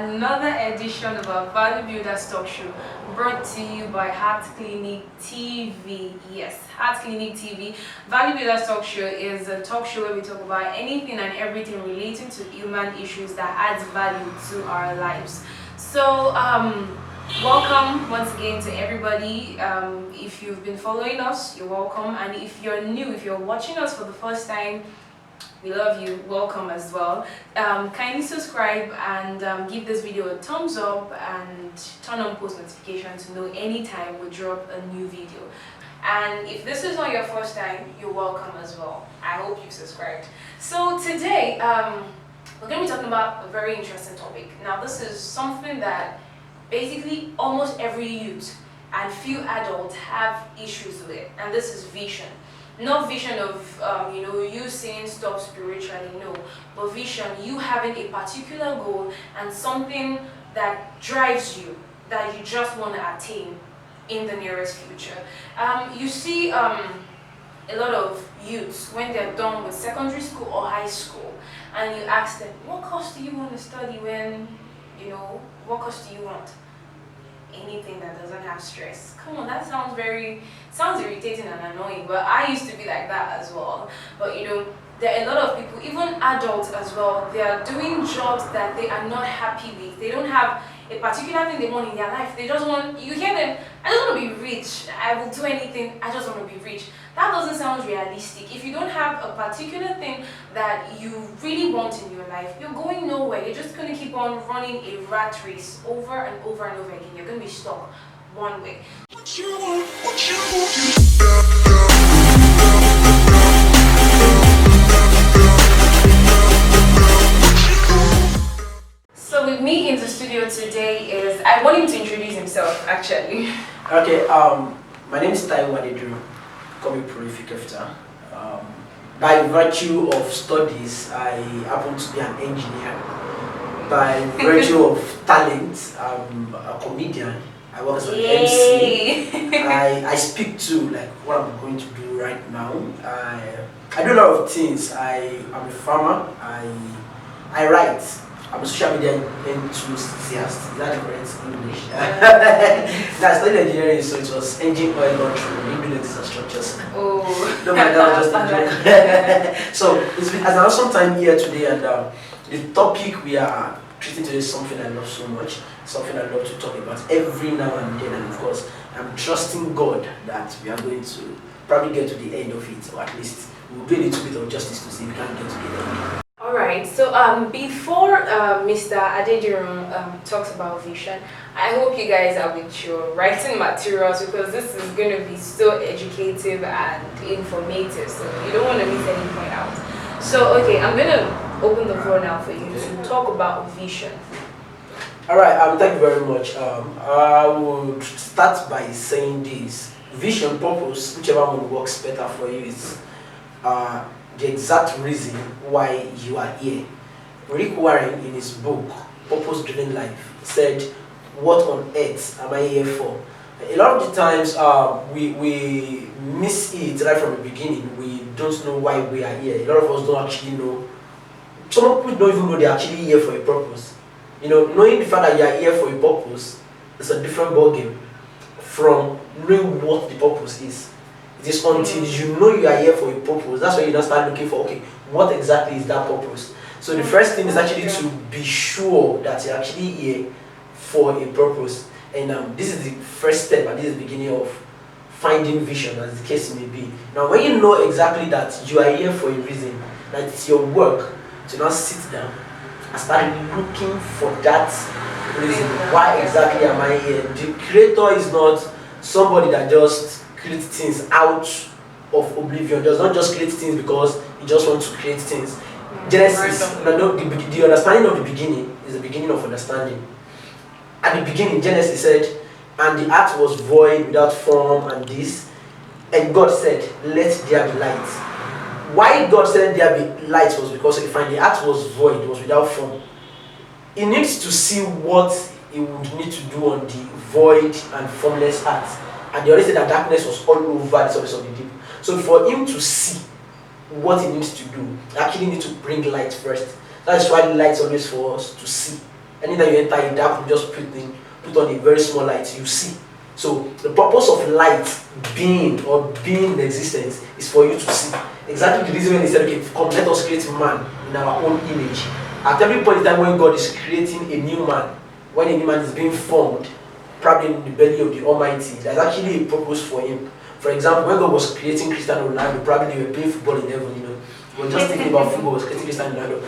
another edition of our Value Builders Talk Show, brought to you by Heart Clinic TV. Yes, Heart Clinic TV. Value Builders Talk Show is a talk show where we talk about anything and everything relating to human issues that adds value to our lives. So, welcome once again to everybody. If you've been following us, you're welcome. And if you're new, if you're watching us for the first time, we love you. Welcome as well. Kindly subscribe and give this video a thumbs up and turn on post notification to know anytime we drop a new video. And if this is not your first time, you're welcome as well. I hope you've subscribed. So today, we're going to be talking about a very interesting topic. Now, this is something that basically almost every youth and few adults have issues with, and this is vision. Not vision of you saying stop spiritually, no, but vision, you having a particular goal and something that drives you, that you just want to attain in the nearest future. You see a lot of youths when they're done with secondary school or high school, and you ask them, what course do you want to study when, what course do you want? Anything that doesn't have stress. Come on, that sounds irritating and annoying, but I used to be like that as well. But there are a lot of people, even adults as well, they are doing jobs that they are not happy with. They don't have a particular thing they want in their life. They just want, you hear them, I just want to be rich, I will do anything, I just want to be rich. That doesn't sound realistic. If you don't have a particular thing that you really want in your life, you're going nowhere. You're just going to keep on running a rat race over and over and over again. You're going to be stuck one way. So with me in the studio today is, I want him to introduce himself actually. Okay, my name is Taiwo, Adediran, call me prolific after. By virtue of studies, I happen to be an engineer. By virtue of talent, I'm a comedian. I work as an MC. I speak to what I'm going to do right now. I do a lot of things. I'm a farmer. I write. I'm a social media enthusiast. Is that correct English? I studied engineering, so it was engine oil control, abilities and structures. Oh, no, that was just a joke. So it's been an awesome time here today, and the topic we are treating today is something I love so much, something I love to talk about every now and then, and of course, I'm trusting God that we are going to probably get to the end of it, or at least we'll do a little bit of justice to see if we can get to the end. Alright, so before Mr. Adediran talks about vision, I hope you guys are with your writing materials, because this is going to be so educative and informative, so you don't want to miss any point out. So, okay, I'm going to open the floor now for you to talk about vision. Alright, thank you very much. I would start by saying this. Vision, purpose, whichever one works better for you, is the exact reason why you are here. Rick Warren, in his book, Purpose Driven Life, said, what on earth am I here for? A lot of the times we miss it right from the beginning. We don't know why we are here. A lot of us don't actually know. Some people don't even know they're actually here for a purpose. Knowing the fact that you are here for a purpose is a different ballgame from knowing what the purpose is. It is until you know you are here for a purpose, that's when you start looking for, okay, what exactly is that purpose? So the first thing is actually to be sure that you're actually here for a purpose. And this is the first step, and this is the beginning of finding vision, as the case may be. Now, when you know exactly that you are here for a reason, that it's your work to now sit down and start looking for that reason. Why exactly am I here? The creator is not somebody that just create things out of oblivion, does not just create things because he just wants to create things. Genesis, the understanding of the beginning is the beginning of understanding. At the beginning, Genesis said, and the earth was void without form and this, and God said, let there be light. Why God said there be light was because the earth was void, it was without form. He needs to see what he would need to do on the void and formless earth. And they already said that darkness was all over the surface of the deep. So for him to see what he needs to do, he actually needs to bring light first. That's why the light is always for us to see. Anytime you enter a dark room, just put on a very small light, you see. So the purpose of light being in existence is for you to see. Exactly the reason when they said, okay, come, let us create man in our own image. At every point in time when God is creating a new man, when a new man is being formed, probably in the belly of the Almighty, there's actually a purpose for him. For example, when God was creating Cristiano Ronaldo, probably they were playing football in heaven, you know. We were just thinking about football, was creating Cristiano Ronaldo.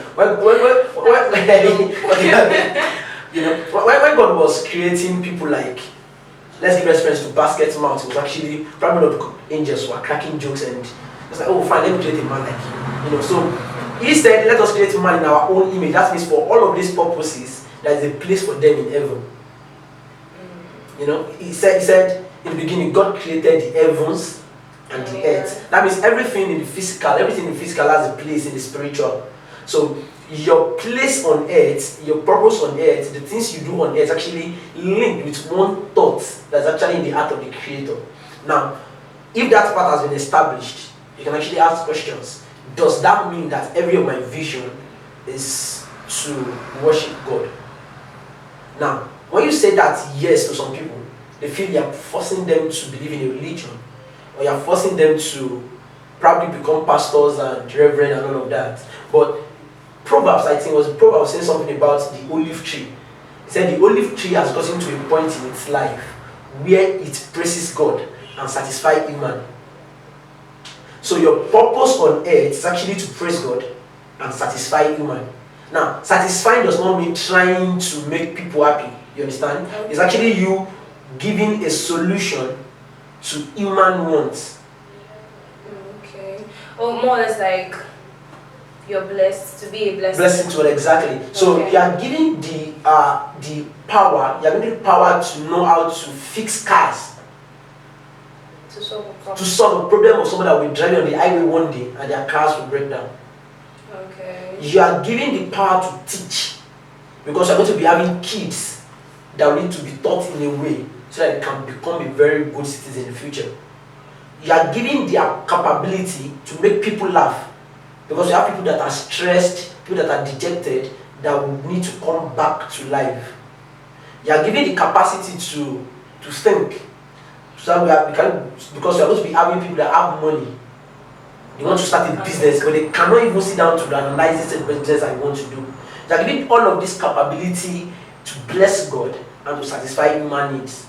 When God was creating people like, let's give reference to Basket Mouth, it was actually probably not the angels who were cracking jokes, and it's like, oh fine, let me create a man like you. You know, so he said, let us create a man in our own image. That means for all of these purposes, there is a place for them in heaven. You know, he said in the beginning, God created the heavens and the earth. That means everything in the physical has a place in the spiritual. So your place on earth, your purpose on earth, the things you do on earth actually linked with one thought that's actually in the heart of the Creator. Now, if that part has been established, you can actually ask questions. Does that mean that every of my vision is to worship God? Now, when you say that yes to some people, they feel you are forcing them to believe in a religion, or you are forcing them to probably become pastors and reverend and all of that. But Proverbs, I think, Proverbs saying something about the olive tree. He said the olive tree has gotten to a point in its life where it praises God and satisfies human. So your purpose on earth is actually to praise God and satisfy human. Now, satisfying does not mean trying to make people happy. You understand? Okay. It's actually you giving a solution to human wants. Okay. Or more or less like you're blessed to be a blessing. Blessing to it, exactly. So you are giving the power. You are giving the power to know how to fix cars. To solve a problem of someone that will drive on the highway one day and their cars will break down. Okay. You are giving the power to teach, because you are going to be having kids that will need to be taught in a way so that they can become a very good citizen in the future. You are giving their capability to make people laugh, because you have people that are stressed, people that are dejected, that will need to come back to life. You are giving the capacity to think. So because you are going to be having people that have money. They want to start a business, but they cannot even sit down to analyze this business I want to do. You are giving all of this capability to bless God and to satisfy human needs.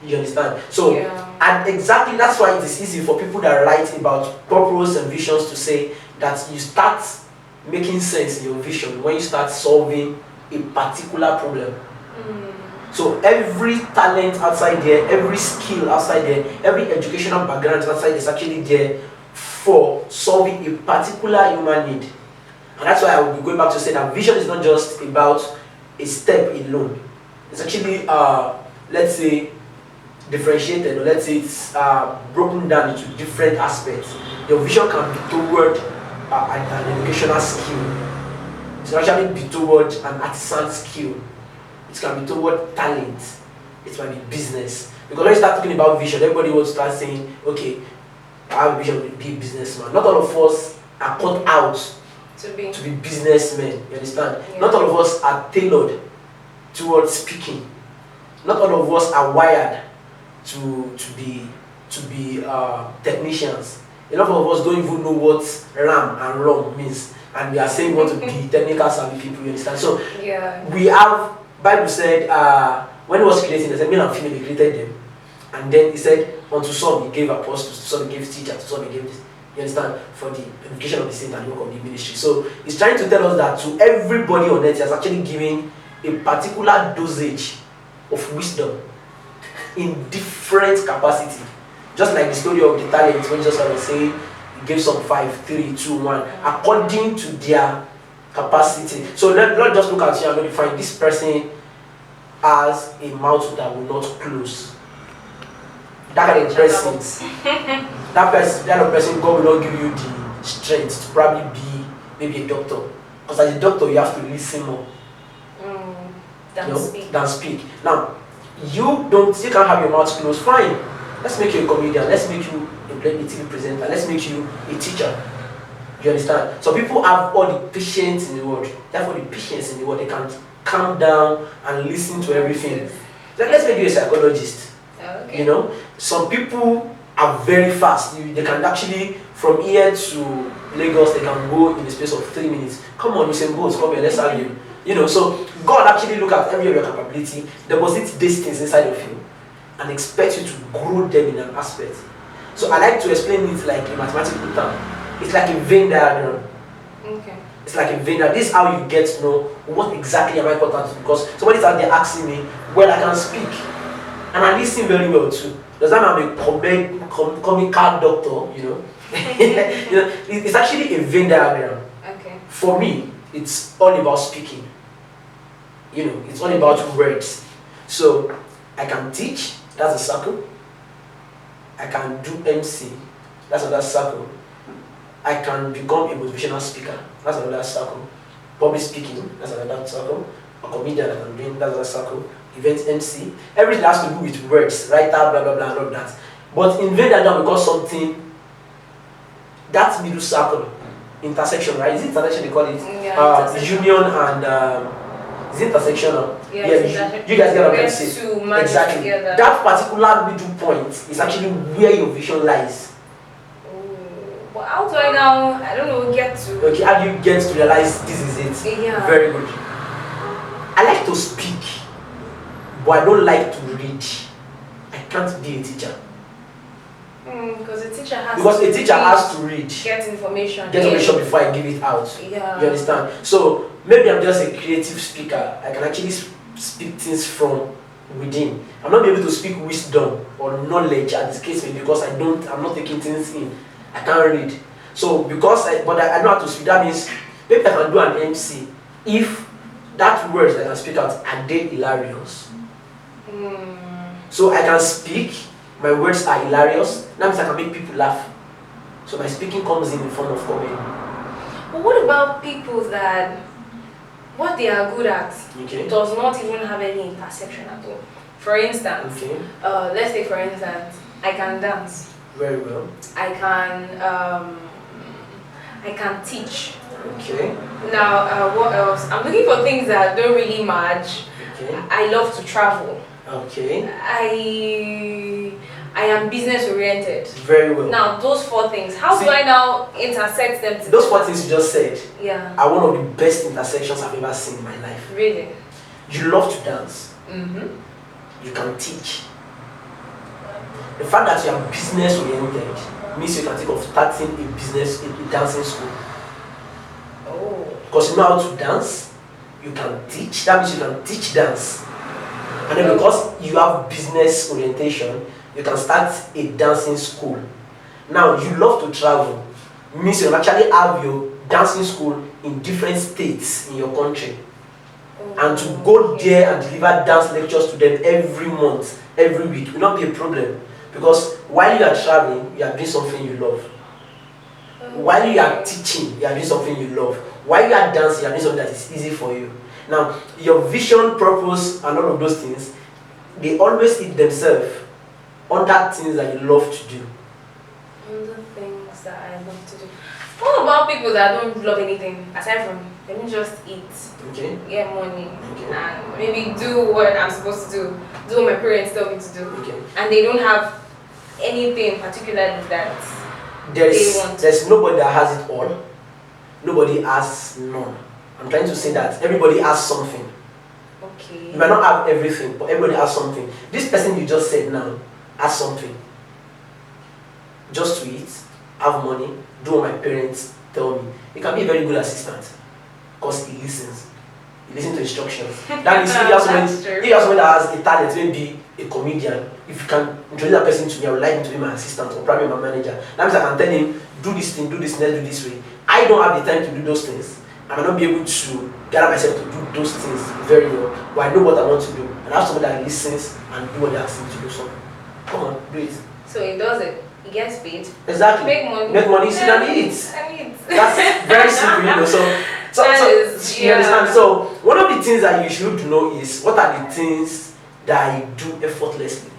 You understand? So, and exactly that's why it is easy for people that write about purpose and visions to say that you start making sense in your vision when you start solving a particular problem. So every talent outside there, every skill outside there, every educational background outside is actually there for solving a particular human need. And that's why I will be going back to say that vision is not just about a step alone. It's actually, let's say, differentiated, or let's say it's broken down into different aspects. Your vision can be toward an educational skill. It can actually be toward an artisan skill. It can be toward talent. It might be business. Because when you start talking about vision, everybody will start saying, okay, I have a vision to be a businessman. Not all of us are cut out to be businessmen. You understand? Yeah. Not all of us are tailored towards speaking. Not all of us are wired to be technicians. A lot of us don't even know what RAM and ROM means, and we are saying we want to be technical savvy people. You understand? So we have. Bible said when he was creating, he said male and female he created them, and then he said unto some he gave apostles, to some he gave teachers, to some he gave this. You understand? For the education of the saint and the work of the ministry. So he's trying to tell us that to everybody on earth, he has actually given a particular dosage of wisdom in different capacity. Just like the story of the talents, when Jesus was saying he gave some 5, 3, 2, 1, according to their capacity. So let's just look at you and find this person has a mouth that will not close. That kind of person, that kind of person, God will not give you the strength to probably be maybe a doctor. Because as a doctor, you have to listen more than speak. Now, you can't have your mouth closed. Fine. Let's make you a comedian. Let's make you a TV presenter. Let's make you a teacher. You understand? So people have all the patience in the world. They have all the patience in the world. They can calm down and listen to everything. Yes. Let's make you a psychologist. Okay. You know, some people are very fast. They can actually, from here to Lagos, they can go in the space of 3 minutes. Come on, Usain Bolt, come here, let's argue. You know, so God actually look at every of your capability, deposit these things inside of you, and expect you to grow them in an aspect. So I like to explain it like a mathematical term. It's like a Venn diagram. Okay. It's like a Venn diagram. This is how you get to know what exactly am I important to. Because somebody's out there asking me, well, I can speak. And I listen very well too. Does that mean I'm a comical doctor, you know? You know, it's actually a Venn diagram. Okay. For me, it's all about speaking. You know, it's all about words. So I can teach, that's a circle. I can do MC, that's another circle. I can become a motivational speaker, that's another circle. Public speaking, that's another circle. A comedian that I'm doing, that's another circle. Event MC, everything has to do with words, writer, blah blah blah, and all that. But in Venn diagram, we call something that middle circle, intersection, right? Is it intersection they call it? Yeah, union and is it intersectional? Yeah, you guys get what I'm where saying. to merge Exactly. together. That particular middle point is actually where your vision lies. But how do I now, I don't know, get to? Okay, how do you get to realize this is it? Yeah. Very good. I like to speak, but I don't like to read. I can't be a teacher. Because a teacher has to read. Get information. Get information before I give it out. Yeah. You understand? So maybe I'm just a creative speaker. I can actually speak things from within. I'm not able to speak wisdom or knowledge at this case because I'm not taking things in. I can't read. So but I know how to speak. That means maybe I can do an MC if that words that I can speak out are they hilarious. So I can speak. My words are hilarious. That means I can make people laugh. So my speaking comes in form of comedy. But what about people that what they are good at does not even have any perception at all? For instance, let's say for instance, I can dance. Very well. I can teach. Okay. Now, what else? I'm looking for things that don't really match. Okay. I love to travel. Okay. I am business oriented. Very well. Now those 4 things, how do I now intersect them together? Those 4 things you just said are one of the best intersections I've ever seen in my life. Really? You love to dance. You can teach. The fact that you are business oriented means you can think of starting a dancing school. Oh. Because you know how to dance, you can teach. That means you can teach dance. And then because you have business orientation, you can start a dancing school. Now you love to travel, means you can actually have your dancing school in different states in your country. And to go there and deliver dance lectures to them every month, every week will not be a problem. Because while you are traveling, you are doing something you love. While you are teaching, you are doing something you love. While you are dancing, you are doing something that is easy for you. Now, your vision, purpose, and all of those things, they always eat themselves under things that you love to do. Under things that I love to do. What about people that don't love anything aside from let me just eat, get money, and maybe do what I'm supposed to do what my parents tell me to do, and they don't have anything particularly that they want? There's nobody that has it all. Nobody has none. I'm trying to say that everybody has something. Okay. You might not have everything, but everybody has something. This person you just said now has something. Just to eat, have money, do what my parents tell me. He can be a very good assistant because he listens. He listens to instructions. That means if you have someone that has a talent, maybe a comedian, if you can introduce that person to me, I would like him to be my assistant or probably my manager. That means I can tell him, do this thing, do this, let's do this way. I don't have the time to do those things. I might not be able to gather myself to do those things very well, but I know what I want to do. And I have someone that listens and do what they ask him to do. So, come on, do it. So he does it. He gets paid. Exactly. Make money. Make money, sit and eat. That's very simple, you know. So you understand. So one of the things that you should know is what are the things that I do effortlessly.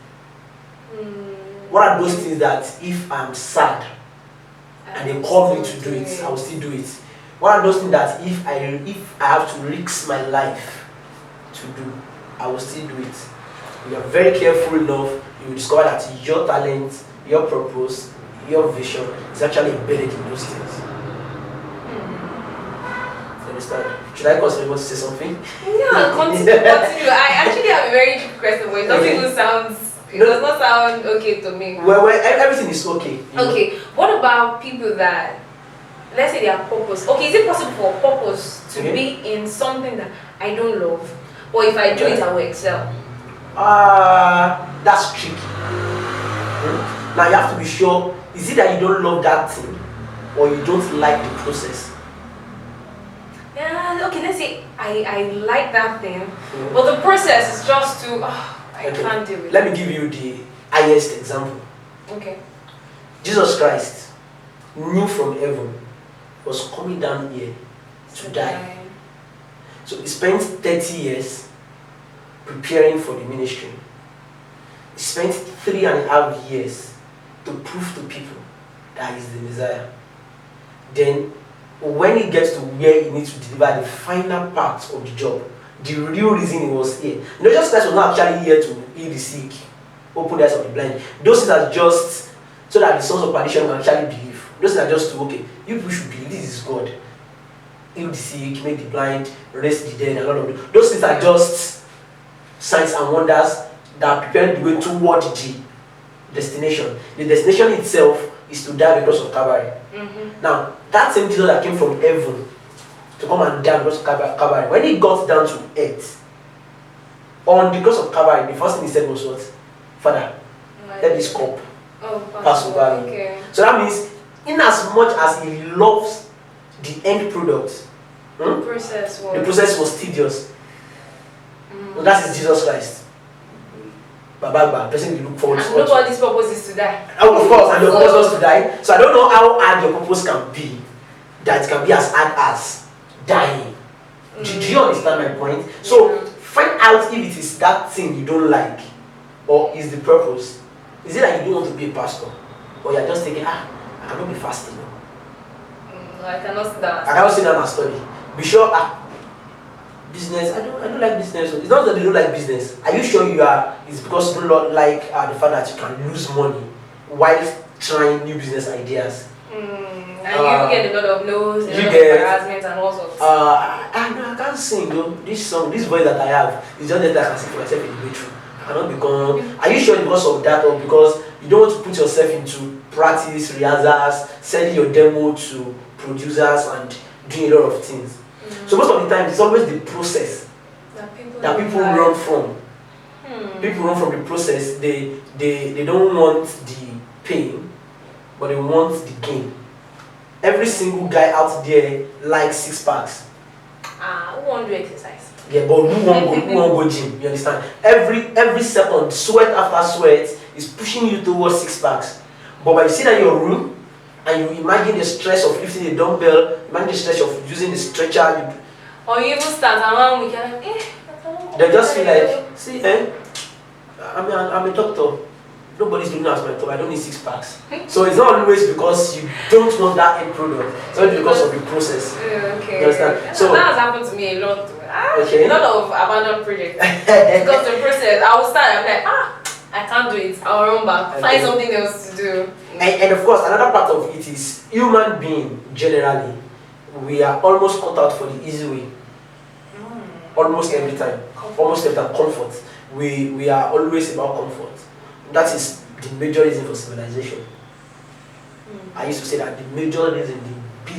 What are those things that if I'm sad and they call me to do it, I will still do it. What are those things that if I have to risk my life to do, I will still do it. If you are very careful enough, you will discover that your talent, your purpose, your vision is actually embedded in those things. Understand? Should I continue to say something? Yeah, continue. I actually have a very deep question, but it doesn't even sound. It does not sound okay to me. Well, everything is okay. Okay. What about people that, let's say, their purpose? Okay, is it possible for a purpose to be in something that I don't love, or if I do it, I will excel? That's tricky. Now you have to be sure. Is it that you don't love that thing, or you don't like the process? Yeah, okay, let's say I like that thing, but the process is just too, I can't do it. Let me give you the highest example. Okay. Jesus Christ knew from heaven was coming down here to die. So he spent 30 years preparing for the ministry. He spent 3.5 years to prove to people that he's the Messiah. Then when he gets to where he needs to deliver the final part of the job, the real reason he was here. Jesus Christ was not actually here to heal the sick, open the eyes of the blind. Those things are just so that the sons of perdition can actually believe. Those things are just to, okay, you people should believe this is God. Heal the sick, make the blind, raise the dead, and all of those. Those things are just signs and wonders that prepare the way toward the destination. The destination itself is to die because of Calvary. Now, that same Jesus that came from heaven to come and die because of Calvary, when he got down to earth, on the cross of Calvary, the first thing he said was what? Father, let this cup pass over me. Okay. So that means, in as much as he loves the end product, the process was tedious. So that is Jesus Christ. Baba, person you look forward to. Nobody's purpose is to die. Oh, of course, and your purpose was to die. So I don't know how hard your purpose can be. That it can be as hard as dying. Do you understand my point? So find out if it is that thing you don't like, or is the purpose. Is it that you don't want to be a pastor, or you're just thinking, I cannot be fasting. I cannot sit down. I cannot sit down and study. Be sure. Business. I don't like business. It's not that you don't like business. Are you sure you are? It's because you don't like the fact that you can lose money while trying new business ideas. And you get a lot of no's, a lot of harassment and all sorts. I can't sing though. This song, this voice that I have, is just that I can sing for myself in the bedroom. I cannot become. Are you sure because of that, or because you don't want to put yourself into practice, rehearsals, sending your demo to producers and doing a lot of things? So most of the time, it's always the process that people run from. People run from the process. They don't want the pain, but they want the gain. Every single guy out there likes 6 packs. Who won't do exercise? Yeah, but who won't go gym? You understand? Every second, sweat after sweat is pushing you towards 6 packs. But when you sit in your room and you imagine the stress of lifting a dumbbell, imagine the stress of using the stretcher, or you even start around week and they just feel like, see, I'm a doctor. Nobody's doing as my doctor. I don't need 6 packs. So it's not always because you don't want that end product. It's not because of the process. Okay. You understand? So that has happened to me a lot. A lot of abandoned projects. Because the process, I will start, I'm like, I can't do it. I'll run back. Find something else to do. And of course, another part of it is human being generally, we are almost cut out for the easy way. Almost every time. Almost every time. Comfort. We are always about comfort. That is the major reason for civilization. I used to say that the major reason,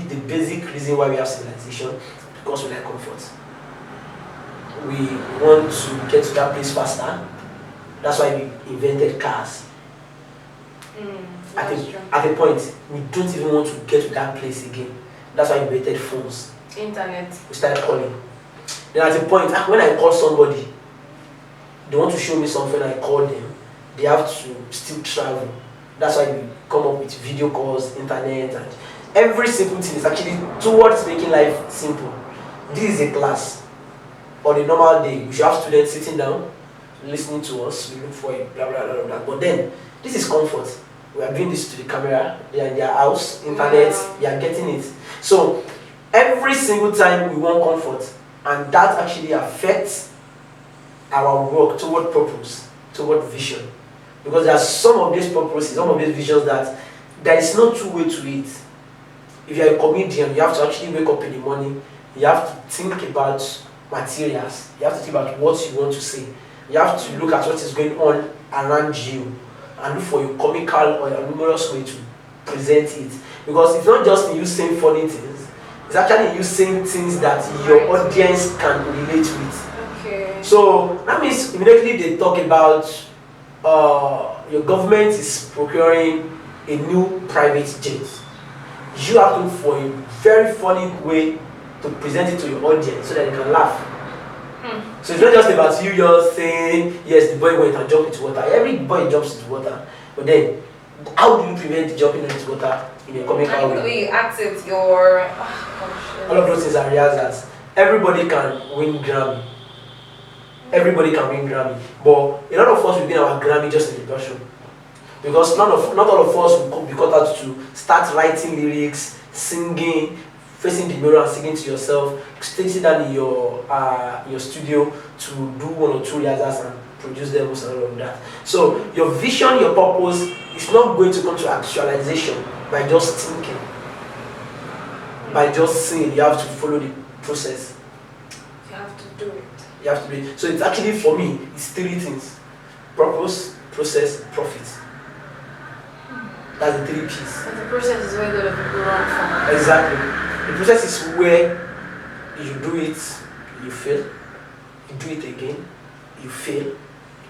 the basic reason why we have civilization, because we like comfort. We want to get to that place faster. That's why we invented cars. At a point, we don't even want to get to that place again. That's why we invented phones. Internet. We started calling. Then at a point, when I call somebody, they want to show me something, I call them, they have to still travel. That's why we come up with video calls, internet, and every simple thing is actually towards making life simple. This is a class. On a normal day, we should have students sitting down, listening to us, we look for it, blah, blah, blah, blah. But then, this is comfort. We are doing this to the camera, they are in their house, internet, we are getting it. So, every single time we want comfort, and that actually affects our work toward purpose, toward vision. Because there are some of these purposes, some of these visions that there is no two way to it. If you are a comedian, you have to actually wake up in the morning, you have to think about materials, you have to think about what you want to say, you have to look at what is going on around you and look for a comical or a humorous way to present it. Because it's not just you saying funny things, it's actually you saying things that your audience can relate with. Okay. So that means immediately they talk about your government is procuring a new private jet. You have to look for a very funny way to present it to your audience so that they can laugh. So it's not just about you just saying, yes, the boy went and jumped into water. Every boy jumps into water. But then, how do you prevent jumping into water in a comical way? The way you act it, your... All of those things are rehearsals. Everybody can win Grammy. Everybody can win Grammy. But a lot of us will win our Grammy just in the brushroom. Because not all of us will be cut out to start writing lyrics, singing, facing the mirror and singing to yourself, sitting down in your studio to do one or two rehearsals and produce demos and all of that. So your vision, your purpose is not going to come to actualization by just thinking, by just saying. You have to follow the process. You have to do it. You have to do it. So it's actually, for me, it's three things: purpose, process, profit. That's the three P's. But the process is where the people run from. Exactly. The process is where you do it, you fail. You do it again, you fail. You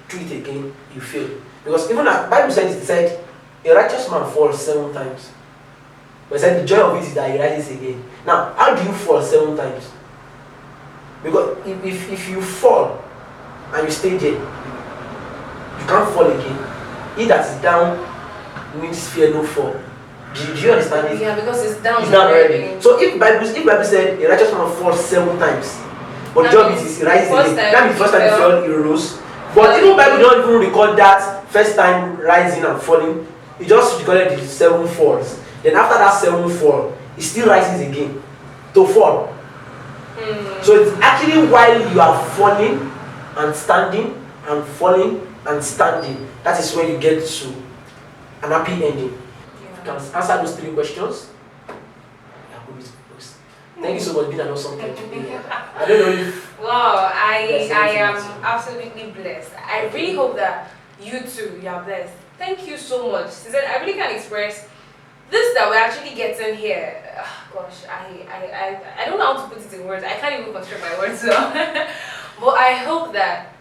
do it again, you fail. Because even the Bible said it said, a righteous man falls 7 times. But it said the joy of it is that he rises again. Now, how do you fall 7 times? Because if you fall and you stay there, you can't fall again. He that is down means fear no fall. Do you understand it? Yeah, because it's down. It's down already. So if Bible said a righteous man falls 7 times, but the job is he rises again. That means first time he fell, he rose. But even Bible don't even record that first time rising and falling. It just recorded the 7 falls. Then after that 7 fall, he still rises again to fall. So it's actually while you are falling and standing and falling and standing, that is when you get to an happy ending. If you can answer those 3 questions, thank you so much for being an awesome friend today. I don't know if... Wow, I am absolutely blessed. I really hope that you too, you are blessed. Thank you so much. Since I really can't express this that we're actually getting here. Gosh, I don't know how to put it in words. I can't even construct my words. So. But I hope that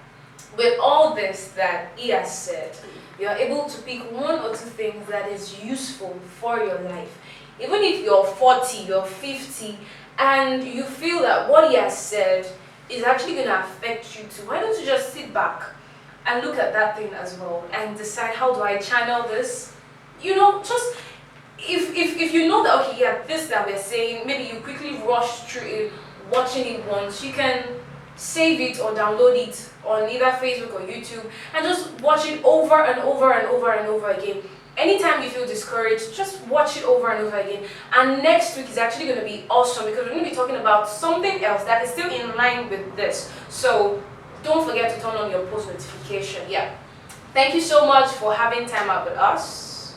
with all this that he has said, you are able to pick 1 or 2 things that is useful for your life. Even if you're 40, you're 50, and you feel that what he has said is actually going to affect you too, why don't you just sit back and look at that thing as well and decide, how do I channel this? You know, just if you know that, okay, yeah, this that we're saying, maybe you quickly rush through it, watching it once, you can save it or download it on either Facebook or YouTube and just watch it over and over and over and over again. Anytime you feel discouraged, just watch it over and over again. And next week is actually going to be awesome because we're going to be talking about something else that is still in line with this. So don't forget to turn on your post notification. Yeah. Thank you so much for having time out with us.